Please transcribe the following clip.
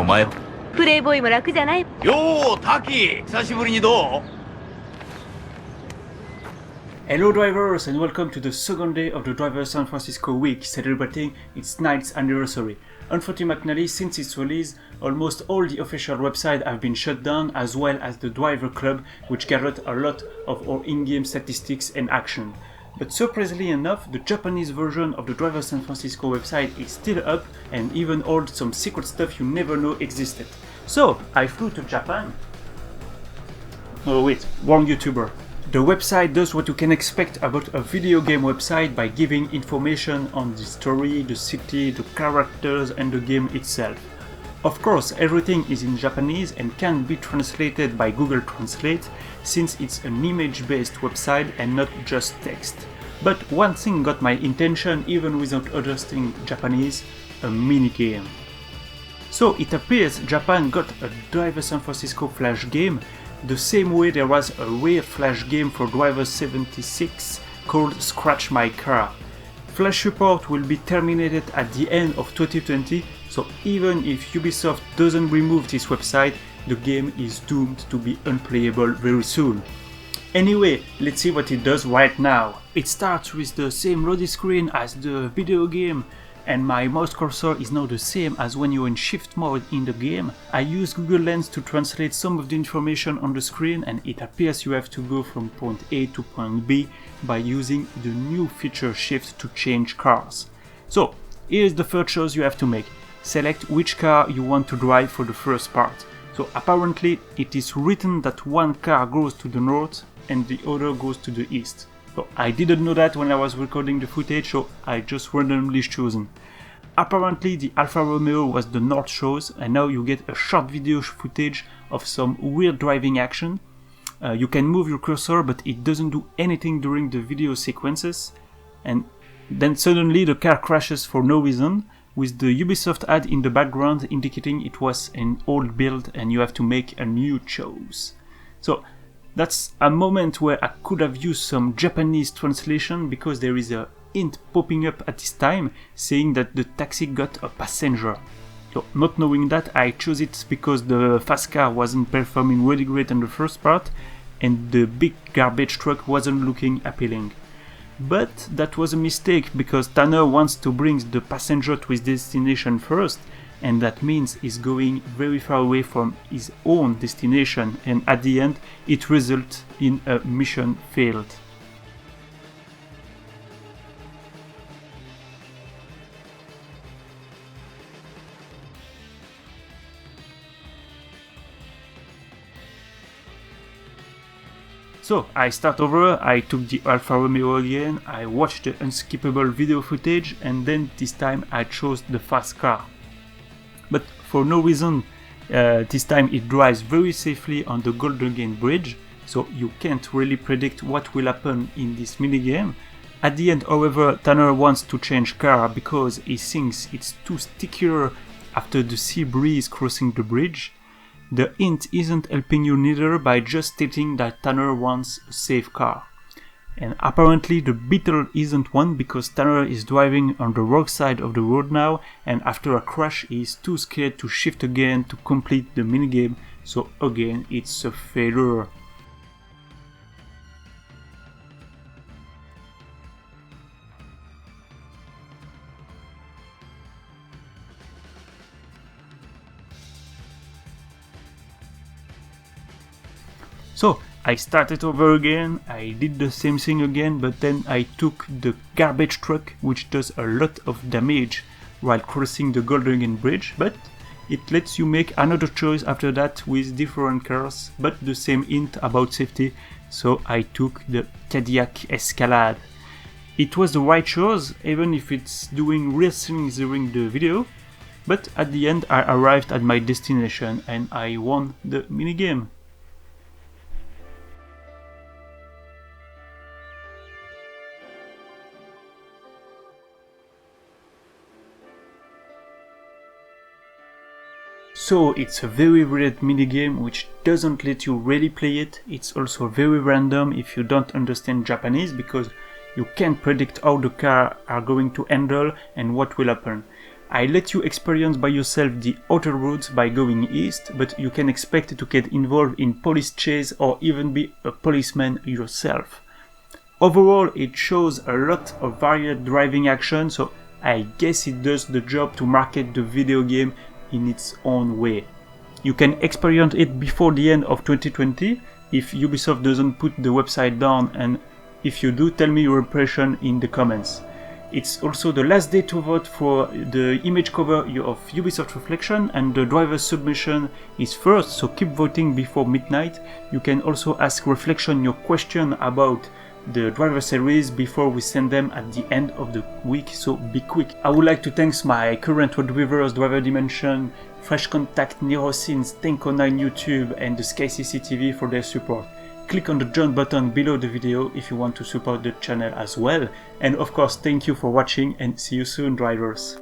お前プレイボーイも楽じゃない。よー、タキ久しぶりにどう Hello drivers and welcome to the second day of the Driver San Francisco week celebrating its 9th anniversary. Unfortunately, since its release, almost all the official websites have been shut down as well as the driver club, which gathered a lot of our in-game statistics and action. But surprisingly enough, the Japanese version of the Driver San Francisco website is still up and even holds some secret stuff you never know existed. So, I flew to Japan. Oh wait, wrong YouTuber. The website does what you can expect about a video game website by giving information on the story, the city, the characters and the game itself. Of course, everything is in Japanese and can be translated by Google Translate since it's an image-based website and not just text. But one thing got my attention even without understanding Japanese, a minigame. So it appears Japan got a Driver San Francisco Flash game, the same way there was a rare Flash game for Driver 76 called Scratch My Car. Flash support will be terminated at the end of 2020, so even if Ubisoft doesn't remove this website, the game is doomed to be unplayable very soon. Anyway, let's see what it does right now. It starts with the same loading screen as the video game, and my mouse cursor is now the same as when you're in shift mode in the game. I use Google Lens to translate some of the information on the screen, and it appears you have to go from point A to point B by using the new feature shift to change cars. So, here's the first choice you have to make. Select which car you want to drive for the first part. So apparently it is written that one car goes to the north and the other goes to the east. So I didn't know that when I was recording the footage, so I just randomly chosen. Apparently the Alfa Romeo was the north choice, and now you get a short video footage of some weird driving action. You can move your cursor, but it doesn't do anything during the video sequences. And then suddenly the car crashes for no reason, with the Ubisoft ad in the background indicating it was an old build and you have to make a new choice. So that's a moment where I could have used some Japanese translation, because there is a hint popping up at this time saying that the taxi got a passenger. So not knowing that, I chose it because the fast car wasn't performing really great in the first part and the big garbage truck wasn't looking appealing. But that was a mistake, because Tanner wants to bring the passenger to his destination first, and that means he's going very far away from his own destination, and at the end it results in a mission failed. So I start over, I took the Alfa Romeo again, I watched the unskippable video footage, and then this time I chose the fast car. But for no reason, this time it drives very safely on the Golden Gate Bridge, so you can't really predict what will happen in this minigame. At the end, however, Tanner wants to change car because he thinks it's too stickier after the sea breeze crossing the bridge. The hint isn't helping you neither by just stating that Tanner wants a safe car. And apparently the Beetle isn't one, because Tanner is driving on the wrong side of the road now, and after a crash he is too scared to shift again to complete the minigame, so again it's a failure. So I started over again, I did the same thing again, but then I took the garbage truck, which does a lot of damage while crossing the Golden Gate Bridge, but it lets you make another choice after that with different cars, but the same hint about safety, so I took the Cadillac Escalade. It was the right choice, even if it's doing weird things during the video, but at the end I arrived at my destination and I won the minigame. So it's a very weird minigame which doesn't let you really play it. It's also very random if you don't understand Japanese, because you can't predict how the car are going to handle and what will happen. I let you experience by yourself the outer roads by going east, but you can expect to get involved in police chase or even be a policeman yourself. Overall, it shows a lot of varied driving action, so I guess it does the job to market the video game in its own way. You can experience it before the end of 2020 if Ubisoft doesn't put the website down, and if you do, tell me your impression in the comments. It's also the last day to vote for the image cover of Ubisoft Reflection, and the driver's submission is first, so keep voting before midnight. You can also ask Reflection your question about the driver series before we send them at the end of the week, so be quick. I would like to thank my current road reviewers, Driver Dimension, Fresh Contact, Nerosins, Tenko9 YouTube and the SkyCCTV for their support. Click on the join button below the video if you want to support the channel as well. And of course, thank you for watching and see you soon, drivers.